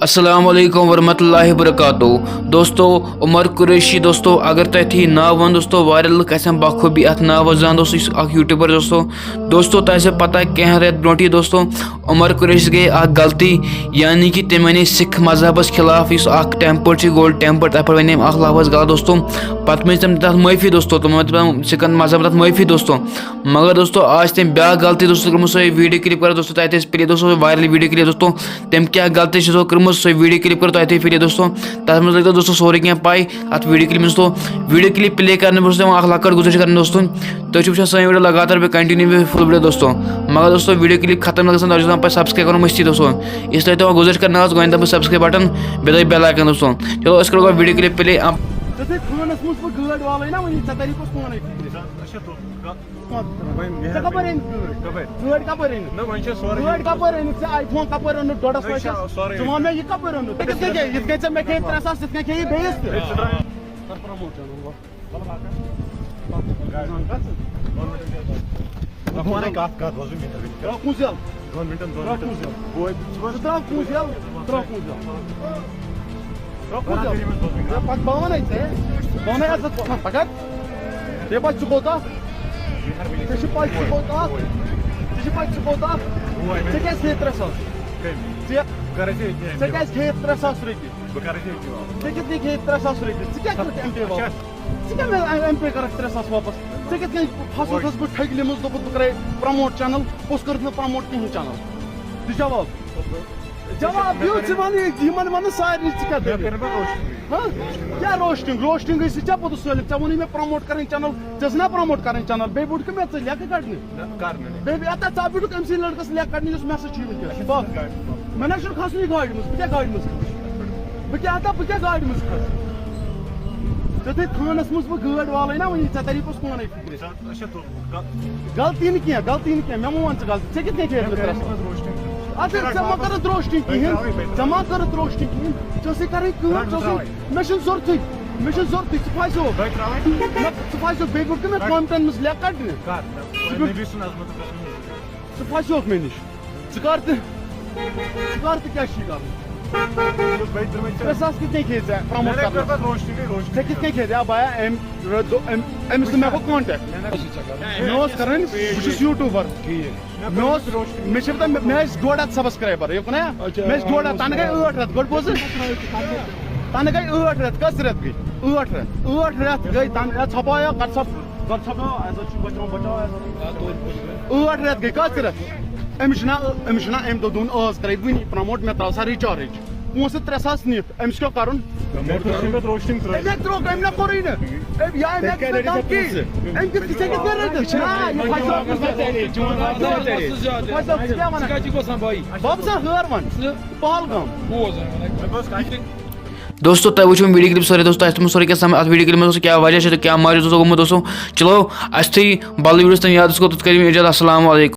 السلام علیکم ورحمۃ اللہ وبرکاتہ دوستو عمر قریشی دوستو اگر تہ تھی ناو ون دوستو واریاہ لُکھ آسن بخوبی اتھ ناو زان دوستو یُس اکھ یوٹیوبر دوستو تۄہہِ آسیو پتہ کینٛہہ رٮ۪تھ برونٛٹھٕے دوستو عمر قریشی گٔے اکھ غلطی یعنی کہ تٔمۍ ونے سکھ مذہبس خلاف یُس اکھ ٹیمپر چھُ گولڈ ٹیمپر تتھ پٮ۪ٹھ ونے أمۍ اکھ لفظ غلط دوستو پتہٕ مٔنٛج تٔمۍ تتھ معٲفی دوستو تِمن سکھن مذہبن تتھ معٲفی دوستو مگر دوستو آز چھِ تٔمۍ بیاکھ غلطی دوستو کٔرمٕژ سۄ ویٖڈیو کلپ کر دوستو تۄہہِ ٲسۍ پلے دوستو وایرل ویٖڈیو کلپ دوستو تٔمۍ کیٛاہ غلطی چھِ سۄ کٔرمٕژ سۄ ویٖڈیو کلپ کر تۄہہِ پھِرِ دوستو تتھ منٛز لٔگۍ دوستو سورُے کینٛہہ پاے اتھ ویٖڈیو کلپ منٛز دوستو ویٖڈیو کلپ پلے کرنہٕ برونٛہہ چھُس اکھ لۄکٕٹ گُزٲرِش کران دوستو تُہۍ چھِو وٕچھان سٲنۍ ویٖڈیو لگاتار بیٚیہِ کنٹِنیوٗ بیٚیہِ فُل ویٖڈیو دوستو مگر دوستو ویٖڈیو کلپ ختم گژھان تۄہہِ چھُ آسان پتہٕ سبسکرایب کرُن مٔشتٕے دوستو اسلیے تۄہہِ گُزٲرِش کرنہٕ حظ گۄڈٕ دبٲیِو سبسکرایب بٹن بیٚیہِ دبٲیِو بیل آیکن دوستو چلو أسۍ کرو گۄڈٕ ویٖڈیو کلپ پلے پرموٹ چینل اس کر پرموٹ کہیں چینل جواب جواب ون سارے کیا روسٹنگ گئی ژےٚ پوٚتُس سٲلِم ژےٚ ووٚنُے مےٚ پرموٹ کرٕنۍ چینل ژےٚ ٲسۍ نا پرموٹ کرٕنۍ چینل بیٚیہِ بوٗٹھ مےٚ ژٕ لیکھٕ کڑنہِ بیٚیہِ ژٕ بیٖٹھُکھ أمۍ سٕے لڑکس لیکھ کڑنہِ یُس مےٚ سۭتۍ چھُ وٕنکیٚس مےٚ نہ چھُنہٕ کھسنُے گاڑِ منٛز بہٕ کیٛاہ گاڑِ منٛز کھسہٕ بہٕ کیٛاہ گاڑِ منٛز کھسہٕ ژےٚ تھٲے تھانس منٛز بہٕ گٲڑۍ والٕنۍ نا وٕنی ژےٚ تری پوٚتُس پانے فِکرِ غلطی نہٕ کینٛہہ مےٚ مہ وَن ژٕ غلطی ژےٚ کِتھ کٔنۍ کھیٚیَکھ مےٚ 3 ساس اَدٕ ژےٚ ما کٔرٕتھ روسٹِنٛگ کِہیٖنۍ ژےٚ ما کٔرٕتھ روسٹِنٛگ کِہیٖنۍ ژےٚ ٲسٕے کَرٕنۍ کٲم مےٚ چھُنہٕ ضوٚرتھٕے ژٕ پھسیوکھ بیٚیہِ بوٗٹھ مےٚ کامنٹن منٛز لیکھ کڑنہِ ژٕ پھسیوکھ مےٚ نِش ژٕ کر تہٕ کیٛاہ چھُے کَرُن 3 ساس کِتھ کٔنۍ کھیٚیہِ ژےٚ پرموٹ کرنس ژےٚ کِتھ کٔنۍ کھیٚیہِ بایا أمِس تہٕ مےٚ گوٚو کانٹیکٹ مےٚ اوس کَرٕنۍ بہٕ چھُس یوٗٹیوٗبر مےٚ چھِ مےٚ ٲسۍ 1.5 ہتھ سبسکرایبر یوٚکُن ہا مےٚ ٲسۍ 1.5 ہتھ تنہٕ گٔے 8 رٮ۪تھ گۄڈٕ بوز تنہٕ گٔے 8 رٮ۪تھ کٔژ رٮ۪تھ گٔے 8 رٮ۪تھ گٔے تنہٕ ژھۄپایا گۄڈٕ ژھۄپاو 8 رٮ۪تھ گٔے کٔژ رٮ۪تھ أمِس چھُنہ أمۍ دوٚپ ٲس کرے وٕنی پرموٹ مےٚ تراو سا رِچارٕج پونٛسہٕ 3 ساس نِتھ أمِس کیٛاہ کَرُن مےٚ ترٛووُکھ أمۍ نہ کوٚرُے نہٕ پہلگام دوستو تۄہہِ وٕچھو ویٖڈیو کلپ سورُے دوستو اَسہِ توٚرمُت سورُے کینٛہہ سمجھ اَتھ ویٖڈیو کلپ منٛز کیٛاہ وجہ چھُ تہٕ کیٛاہ ماجہِ چھُ گوٚمُت دوستو چلو اَسہِ تھٲیِو بدل ویٖڈیوس تام یاد گوٚو تُہۍ کٔرِو اِجازت السلام علیکم